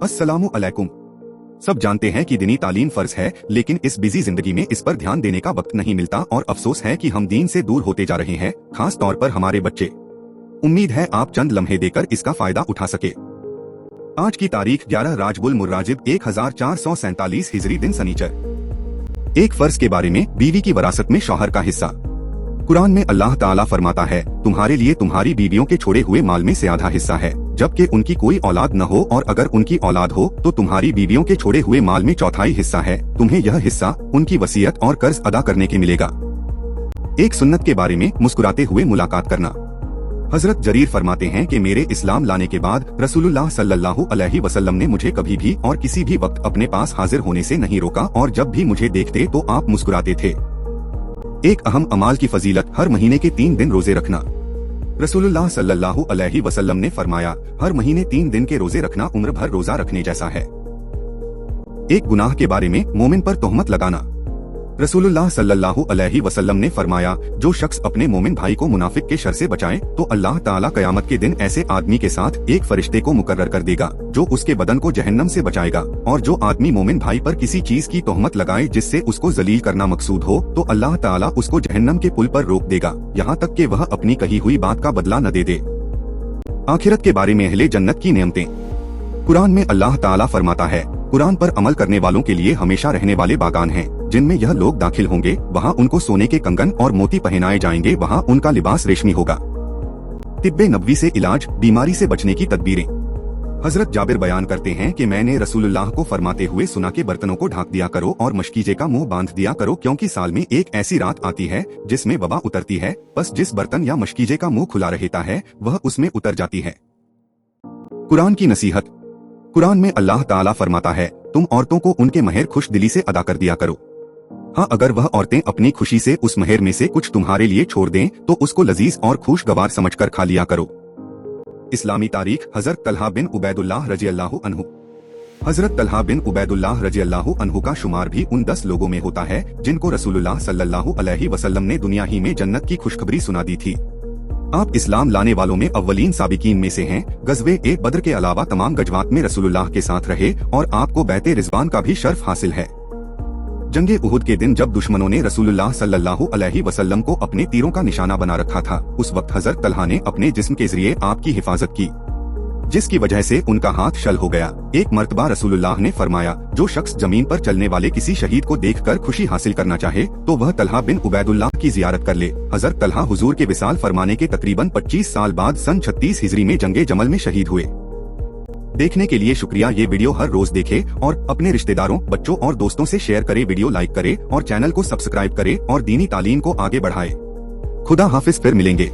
अस्सलामु अलैकुम। सब जानते हैं कि दीनी तालीम फर्ज है, लेकिन इस बिजी जिंदगी में इस पर ध्यान देने का वक्त नहीं मिलता और अफसोस है कि हम दीन से दूर होते जा रहे हैं, खास तौर पर हमारे बच्चे। उम्मीद है आप चंद लम्हे देकर इसका फायदा उठा सके। आज की तारीख 11 राजबुल मुर्राजिब 1447 हिजरी दिन सनीचर। एक फर्ज के बारे में, बीवी की वरासत में शौहर का हिस्सा। कुरान में अल्लाह ताला फरमाता है, तुम्हारे लिए तुम्हारी बीवियों के छोड़े हुए माल में से आधा हिस्सा है, जबकि उनकी कोई औलाद न हो, और अगर उनकी औलाद हो तो तुम्हारी बीवियों के छोड़े हुए माल में चौथाई हिस्सा है। तुम्हें यह हिस्सा उनकी वसीयत और कर्ज अदा करने के मिलेगा। एक सुन्नत के बारे में मुस्कुराते हुए मुलाकात करना। हजरत जरीर फरमाते हैं कि मेरे इस्लाम लाने के बाद रसूलुल्लाह सल्लल्लाहु अलैहि वसल्लम ने मुझे कभी भी और किसी भी वक्त अपने पास हाजिर होने से नहीं रोका, और जब भी मुझे देखते तो आप मुस्कुराते थे। एक अहम अमाल की फजीलत, हर महीने के 3 दिन रोजे रखना। रसूलुल्लाह सल्लल्लाहु अलैहि वसल्लम ने फरमाया, हर महीने 3 दिन के रोजे रखना उम्र भर रोजा रखने जैसा है। एक गुनाह के बारे में, मोमिन पर तोहमत लगाना। रसूलुल्लाह सल्लल्लाहु अलैहि वसल्लम ने फरमाया, जो शख्स अपने मोमिन भाई को मुनाफिक के शर से बचाए तो अल्लाह ताला कयामत के दिन ऐसे आदमी के साथ एक फरिश्ते को मुकर्रर कर देगा जो उसके बदन को जहन्नम से बचाएगा। और जो आदमी मोमिन भाई पर किसी चीज की तोहमत लगाए जिससे उसको जलील करना मकसूद हो, तो अल्लाह ताला उसको जहन्नम के पुल पर रोक देगा, यहाँ तक कि वह अपनी कही हुई बात का बदला न दे दे। आखिरत के बारे में, अहले जन्नत की नेमतें। कुरान में अल्लाह ताला फरमाता है, कुरान पर अमल करने वालों के लिए हमेशा रहने वाले बागान हैं, जिनमें यह लोग दाखिल होंगे, वहाँ उनको सोने के कंगन और मोती पहनाए जाएंगे, वहाँ उनका लिबास रेशमी होगा। तिब्बे नबवी से इलाज, बीमारी से बचने की तदबीरें। हजरत जाबिर बयान करते हैं कि मैंने रसूलुल्लाह को फरमाते हुए सुना के बर्तनों को ढाक दिया करो और मशकीजे का मुंह बांध दिया करो, क्योंकि साल में एक ऐसी रात आती है जिसमें वबा उतरती है, बस जिस बर्तन या मशकीजे का मुंह खुला रहता है वह उसमें उतर जाती है। कुरान की नसीहत। कुरान में अल्लाह ताला फरमाता है, तुम औरतों को उनके महर खुश दिली से अदा कर दिया करो। हाँ, अगर वह औरतें अपनी खुशी से उस महर में से कुछ तुम्हारे लिए छोड़ दें तो उसको लजीज और खुशगवार समझकर खा लिया करो। इस्लामी तारीख। हजरत तलहा बिन उबैदुल्लाह रज़ियल्लाहु अन्हु। हजरत तलहा बिन उबैदुल्लाह रज़ियल्लाहु अन्हु का शुमार भी उन 10 लोगों में होता है जिनको रसूलुल्लाह सल्लल्लाहु अलैहि वसल्लम ने दुनिया ही में जन्नत की खुशखबरी सुना दी थी। आप इस्लाम लाने वालों में अव्वलीन साबिकीन में से हैं। गज़वे ए बद्र के अलावा तमाम गज़वात में रसूलुल्लाह के साथ रहे और आपको बैते रिज़वान का भी शर्फ हासिल है। जंगे उहुद के दिन जब दुश्मनों ने रसूलुल्लाह सल्लल्लाहु अलैहि वसल्लम को अपने तीरों का निशाना बना रखा था, उस वक्त हजरत तलहा ने अपने जिस्म के जरिए आपकी हिफाजत की, जिसकी वजह से उनका हाथ शल हो गया। एक मर्तबा रसूलुल्लाह ने फरमाया, जो शख्स जमीन पर चलने वाले किसी शहीद को देखकर खुशी हासिल करना चाहे तो वह तलहा बिन उबैदुल्लाह की जियारत कर ले। हजरत तलहा हुजूर के विसाल फरमाने के तकरीबन 25 साल बाद सन 36 हिजरी में जंगे जमल में शहीद हुए। देखने के लिए शुक्रिया। ये वीडियो हर रोज देखे और अपने रिश्तेदारों, बच्चों और दोस्तों से शेयर करे। वीडियो लाइक करे और चैनल को सब्सक्राइब करे और दीनी तालीम को आगे बढ़ाए। खुदा हाफिज। फिर मिलेंगे।